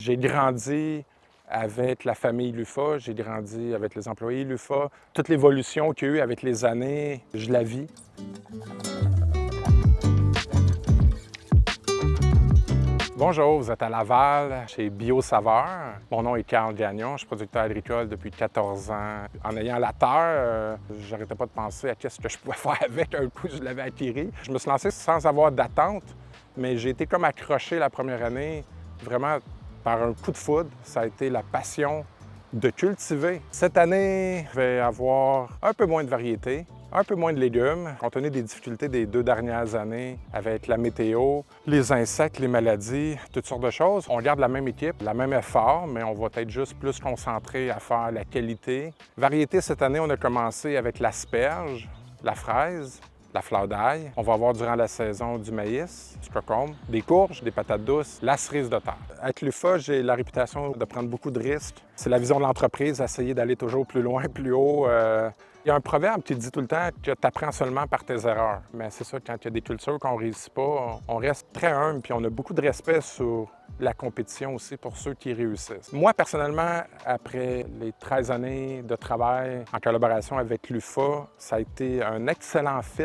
J'ai grandi avec la famille LUFA, j'ai grandi avec les employés LUFA. Toute l'évolution qu'il y a eu avec les années, je la vis. Bonjour, vous êtes à Laval, chez Biosaveur. Mon nom est Carl Gagnon, je suis producteur agricole depuis 14 ans. En ayant la terre, j'arrêtais pas de penser à qu'est-ce que je pouvais faire avec un coup je l'avais acquis. Je me suis lancé sans avoir d'attente, mais j'ai été comme accroché la première année, vraiment par un coup de foudre. Ça a été la passion de cultiver. Cette année, je vais avoir un peu moins de variétés, un peu moins de légumes, compte tenu des difficultés des 2 dernières années avec la météo, les insectes, les maladies, toutes sortes de choses. On garde la même équipe, la même effort, mais on va être juste plus concentré à faire la qualité. Variété, cette année, on a commencé avec l'asperge, la fraise, la fleur d'ail. On va avoir durant la saison du maïs, du concombre, des courges, des patates douces, la cerise de terre. Avec l'UFA, j'ai la réputation de prendre beaucoup de risques. C'est la vision de l'entreprise, essayer d'aller toujours plus loin, plus haut. Il y a un proverbe qui dit tout le temps que tu apprends seulement par tes erreurs. Mais c'est ça, quand il y a des cultures qu'on ne réussit pas, on reste très humble puis on a beaucoup de respect sur la compétition aussi pour ceux qui réussissent. Moi, personnellement, après les 13 années de travail en collaboration avec l'UFA, ça a été un excellent fit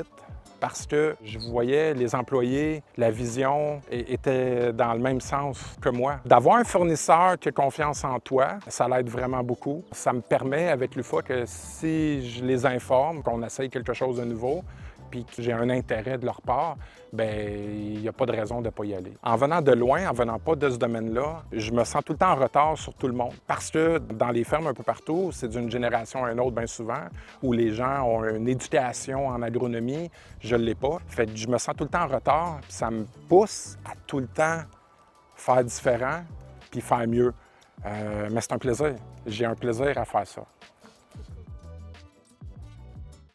parce que je voyais les employés, la vision était dans le même sens que moi. D'avoir un fournisseur qui a confiance en toi, ça l'aide vraiment beaucoup. Ça me permet avec l'UFA que si je les informe, qu'on essaye quelque chose de nouveau, puis que j'ai un intérêt de leur part, bien, il n'y a pas de raison de ne pas y aller. En venant de loin, en venant pas de ce domaine-là, je me sens tout le temps en retard sur tout le monde. Parce que dans les fermes un peu partout, c'est d'une génération à une autre bien souvent, où les gens ont une éducation en agronomie, je ne l'ai pas. Fait que je me sens tout le temps en retard, puis ça me pousse à tout le temps faire différent, puis faire mieux. Mais c'est un plaisir. J'ai un plaisir à faire ça.